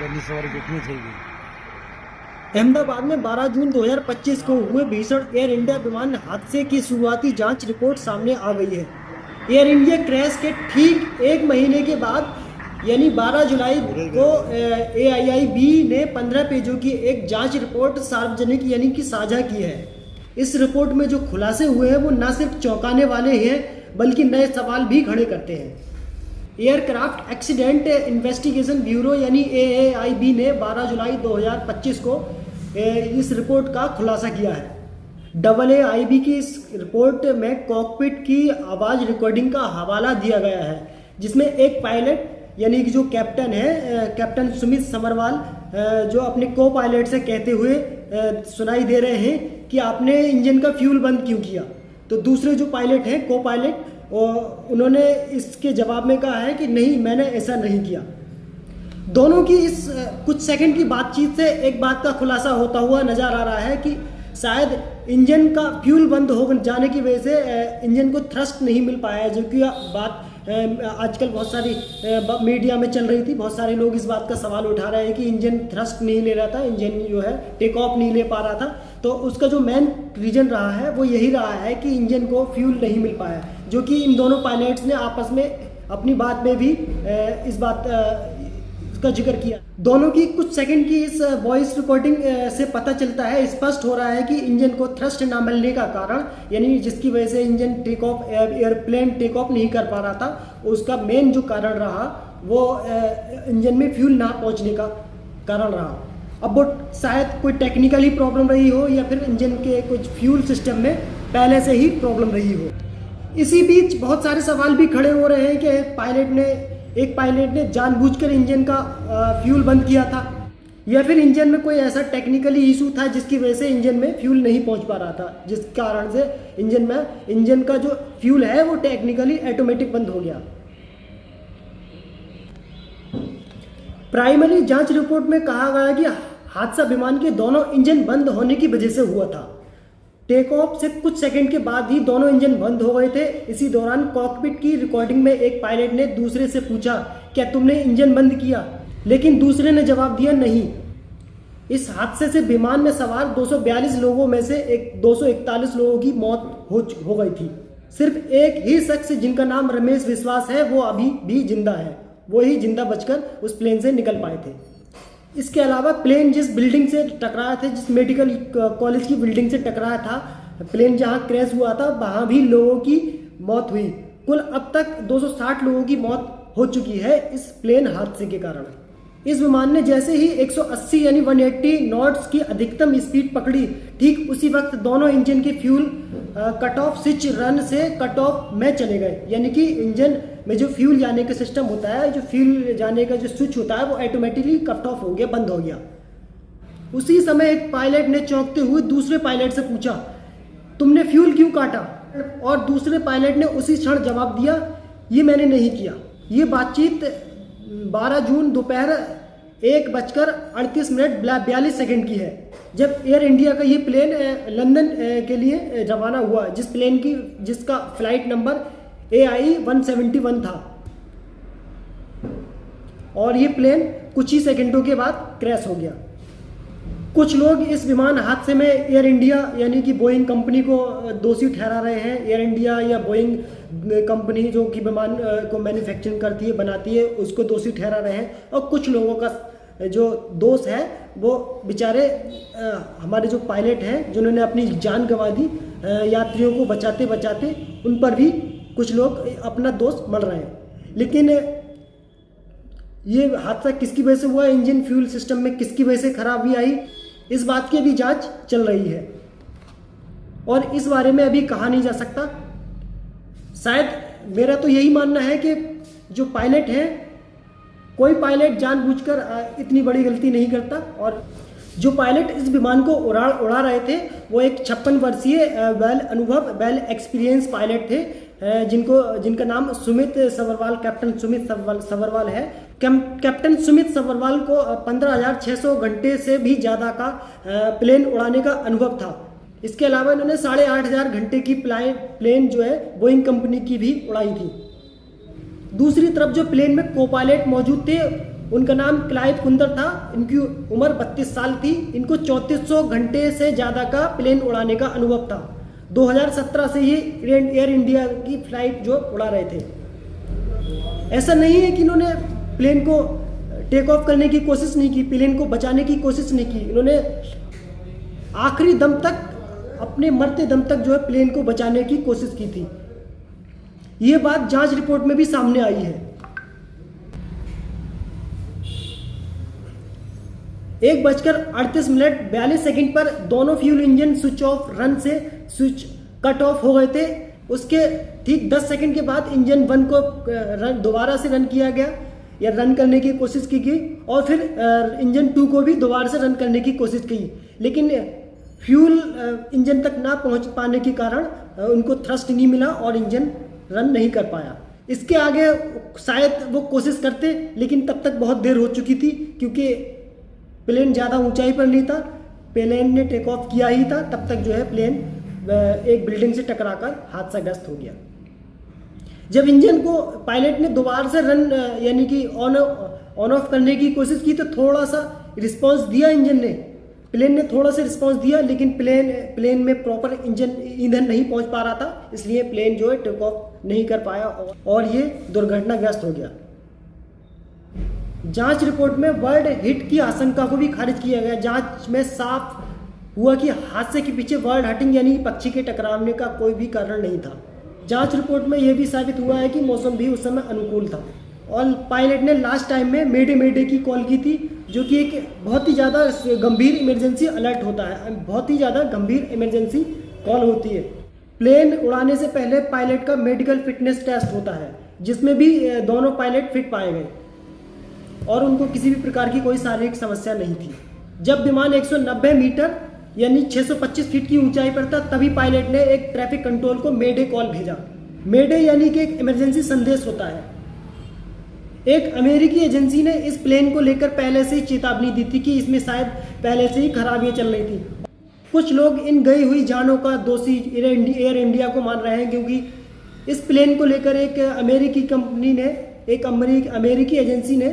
सवारी कितनी चाहिए। अहमदाबाद में 12 जून 2025 को हुए भीषण एयर इंडिया विमान हादसे की शुरुआती जांच रिपोर्ट सामने आ गई है। एयर इंडिया क्रैश के ठीक एक महीने के बाद यानी 12 जुलाई को AIIB ने 15 पेजों की एक जांच रिपोर्ट सार्वजनिक यानी कि साझा की है। इस रिपोर्ट में जो खुलासे हुए हैं वो न सिर्फ चौंकाने वाले हैं बल्कि नए सवाल भी खड़े करते हैं। एयरक्राफ्ट एक्सीडेंट इन्वेस्टिगेशन ब्यूरो यानी AAIB ने 12 जुलाई 2025 को इस रिपोर्ट का खुलासा किया है। AAIB की इस रिपोर्ट में कॉकपिट की आवाज़ रिकॉर्डिंग का हवाला दिया गया है, जिसमें एक पायलट यानी कि जो कैप्टन है कैप्टन सुमित समरवाल जो अपने को पायलट से कहते हुए सुनाई दे रहे हैं कि आपने इंजन का फ्यूल बंद क्यों किया। तो दूसरे जो पायलट हैं को पायलट उन्होंने इसके जवाब में कहा है कि नहीं, मैंने ऐसा नहीं किया। दोनों की इस कुछ सेकंड की बातचीत से एक बात का खुलासा होता हुआ नजर आ रहा है कि शायद इंजन का फ्यूल बंद हो जाने की वजह से इंजन को थ्रस्ट नहीं मिल पाया है, जो कि बात आजकल बहुत सारी मीडिया में चल रही थी। बहुत सारे लोग इस बात का सवाल उठा रहे हैं कि इंजन थ्रस्ट नहीं ले रहा था, इंजन जो है टेक ऑफ नहीं ले पा रहा था। तो उसका जो मेन रीजन रहा है वो यही रहा है कि इंजन को फ्यूल नहीं मिल पाया, जो कि इन दोनों पायलट्स ने आपस में अपनी बात में भी इस बात का जिक्र किया। दोनों की कुछ सेकंड की इस वॉइस रिकॉर्डिंग से पता चलता है, स्पष्ट हो रहा है कि इंजन को थ्रस्ट ना मिलने का कारण यानी जिसकी वजह से इंजन एयरप्लेन टेक ऑफ नहीं कर पा रहा था, उसका मेन जो कारण रहा वो इंजन में फ्यूल ना पहुंचने का कारण रहा। अब वो शायद कोई टेक्निकली प्रॉब्लम रही हो या फिर इंजन के कुछ फ्यूल सिस्टम में पहले से ही प्रॉब्लम रही हो। इसी बीच बहुत सारे सवाल भी खड़े हो रहे हैं कि एक पायलट ने जानबूझकर इंजन का फ्यूल बंद किया था या फिर इंजन में कोई ऐसा टेक्निकली इशू था जिसकी वजह से इंजन में फ्यूल नहीं पहुंच पा रहा था, जिस कारण से इंजन का जो फ्यूल है वो टेक्निकली ऑटोमेटिक बंद हो गया। प्राइमरी जांच रिपोर्ट में कहा गया कि हादसा विमान के दोनों इंजन बंद होने की वजह से हुआ था। टेक ऑफ से कुछ सेकंड के बाद ही दोनों इंजन बंद हो गए थे। इसी दौरान कॉकपिट की रिकॉर्डिंग में एक पायलट ने दूसरे से पूछा, क्या तुमने इंजन बंद किया? लेकिन दूसरे ने जवाब दिया नहीं। इस हादसे से विमान में सवार 242 लोगों में से 241 लोगों की मौत हो गई थी। सिर्फ एक ही शख्स जिनका नाम रमेश विश्वास है वो अभी भी जिंदा है, वो ही जिंदा बचकर उस प्लेन से निकल पाए थे। इसके अलावा प्लेन जिस बिल्डिंग से टकराया था, जिस मेडिकल कॉलेज की बिल्डिंग से टकराया था, प्लेन जहां क्रैश हुआ था वहां भी लोगों की मौत हुई। कुल अब तक 260 लोगों की मौत हो चुकी है इस प्लेन हादसे के कारण। इस विमान ने जैसे ही 180 यानी 180 नॉट्स की अधिकतम स्पीड पकड़ी, ठीक उसी वक्त दोनों इंजन के fuel cut off switch run से कट ऑफ में चले गए। यानी कि इंजन में जो फ्यूल जाने का सिस्टम होता है, जो फ्यूल जाने का जो स्विच होता है वो ऑटोमेटिकली कट ऑफ हो गया, बंद हो गया। उसी समय एक पायलट ने चौंकते हुए दूसरे पायलट से पूछा, तुमने फ्यूल क्यों काटा? और दूसरे पायलट ने उसी क्षण जवाब दिया, ये मैंने नहीं किया। ये बातचीत 12 जून दोपहर 1:38:42 की है, जब एयर इंडिया का ये प्लेन लंदन के लिए रवाना हुआ, जिसका फ्लाइट नंबर AI-171 था। और ये प्लेन कुछ ही सेकंडों के बाद क्रैश हो गया। कुछ लोग इस विमान हादसे में एयर इंडिया यानी कि बोइंग कंपनी को दोषी ठहरा रहे हैं। एयर इंडिया या बोइंग कंपनी जो कि विमान को मैन्युफैक्चरिंग करती है, बनाती है, उसको दोषी ठहरा रहे हैं। और कुछ लोगों का जो दोष है वो बेचारे हमारे जो पायलट हैं जिन्होंने अपनी जान गंवा दी, यात्रियों को बचाते बचाते, उन पर भी कुछ लोग अपना दोष मल रहे हैं। लेकिन ये हादसा किसकी वजह से हुआ, इंजन फ्यूल सिस्टम में किसकी वजह से खराबी आई, इस बात की भी जांच चल रही है और इस बारे में अभी कहा नहीं जा सकता। शायद मेरा तो यही मानना है कि जो पायलट हैं, कोई पायलट जानबूझकर इतनी बड़ी गलती नहीं करता। और जो पायलट इस विमान को उड़ा रहे थे वो एक 56 वर्षीय वेल एक्सपीरियंस पायलट थे, जिनका नाम सुमित सबरवाल, कैप्टन सुमित सबरवाल है। कैप्टन सुमित सबरवाल को 15,600 घंटे से भी ज़्यादा का प्लेन उड़ाने का अनुभव था। इसके अलावा इन्होंने 8,500 घंटे की प्लेन जो है बोइंग कंपनी की भी उड़ाई थी। दूसरी तरफ जो प्लेन में को पायलट मौजूद थे उनका नाम क्लाइव कुंदर था। इनकी उम्र 32 साल थी। इनको 3400 घंटे से ज़्यादा का प्लेन उड़ाने का अनुभव था। 2017 से ये एयर इंडिया की फ्लाइट जो उड़ा रहे थे। ऐसा नहीं है कि इन्होंने प्लेन को टेक ऑफ करने की कोशिश नहीं की, प्लेन को बचाने की कोशिश नहीं की। इन्होंने आखिरी दम तक, अपने मरते दम तक जो है प्लेन को बचाने की कोशिश की थी। ये बात जांच रिपोर्ट में भी सामने आई है। 1:38:42 पर दोनों fuel engine switch off run से स्विच कट ऑफ हो गए थे। उसके ठीक 10 सेकंड के बाद इंजन 1 को दोबारा से रन किया गया या रन करने की कोशिश की गई, और फिर इंजन 2 को भी दोबारा से रन करने की कोशिश की, लेकिन फ्यूल इंजन तक ना पहुंच पाने के कारण उनको थ्रस्ट नहीं मिला और इंजन रन नहीं कर पाया। इसके आगे शायद वो कोशिश करते, लेकिन तब तक बहुत देर हो चुकी थी, क्योंकि प्लेन ज़्यादा ऊंचाई पर नहीं था। प्लेन ने टेक ऑफ किया ही था, तब तक जो है प्लेन एक बिल्डिंग से टकराकर हादसाग्रस्त हो गया। जब इंजन को पायलट ने दोबारा से रन यानी कि ऑन ऑफ करने की कोशिश की, तो थोड़ा सा रिस्पांस दिया इंजन ने, प्लेन ने थोड़ा सा रिस्पांस दिया, लेकिन प्लेन में प्रॉपर ईंधन नहीं पहुंच पा रहा था, इसलिए प्लेन जो है टेक ऑफ नहीं कर पाया और ये दुर्घटनाग्रस्त हो गया। जांच रिपोर्ट में वर्ल्ड हिट की आशंका को भी खारिज किया गया। जांच में साफ हुआ कि हादसे के पीछे वर्ल्ड हटिंग यानी पक्षी के टकराने का कोई भी कारण नहीं था। जांच रिपोर्ट में यह भी साबित हुआ है कि मौसम भी उस समय अनुकूल था, और पायलट ने लास्ट टाइम में मेडे की कॉल की थी, जो कि एक बहुत ही ज़्यादा गंभीर इमरजेंसी अलर्ट होता है, बहुत ही ज़्यादा गंभीर इमरजेंसी कॉल होती है। प्लेन उड़ाने से पहले पायलट का मेडिकल फिटनेस टेस्ट होता है, जिसमें भी दोनों पायलट फिट पाए गए और उनको किसी भी प्रकार की कोई शारीरिक समस्या नहीं थी। जब विमान 190 मीटर यानी 625 फीट की ऊंचाई पर था, तभी पायलट ने एक ट्रैफिक कंट्रोल को मेडे कॉल भेजा। मेडे यानी कि एक इमरजेंसी संदेश होता है। एक अमेरिकी एजेंसी ने इस प्लेन को लेकर पहले से ही चेतावनी दी थी कि इसमें शायद पहले से ही खराबियां चल रही थी। कुछ लोग इन गई हुई जानों का दोषी एयर इंडिया को मान रहे हैं, क्योंकि इस प्लेन को लेकर एक अमेरिकी कंपनी ने, एक अमेरिकी एजेंसी ने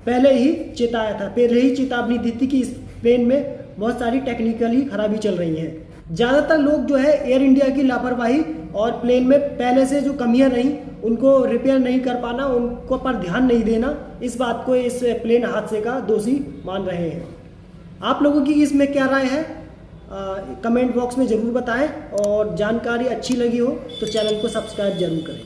पहले ही चेताया था, पहले ही चेतावनी दी थी कि इस प्लेन में बहुत सारी टेक्निकली खराबी चल रही है। ज़्यादातर लोग जो है एयर इंडिया की लापरवाही और प्लेन में पहले से जो कमियां रहीं उनको रिपेयर नहीं कर पाना, उनको पर ध्यान नहीं देना, इस बात को इस प्लेन हादसे का दोषी मान रहे हैं। आप लोगों की इसमें क्या राय है, कमेंट बॉक्स में ज़रूर बताएं, और जानकारी अच्छी लगी हो तो चैनल को सब्सक्राइब जरूर करें।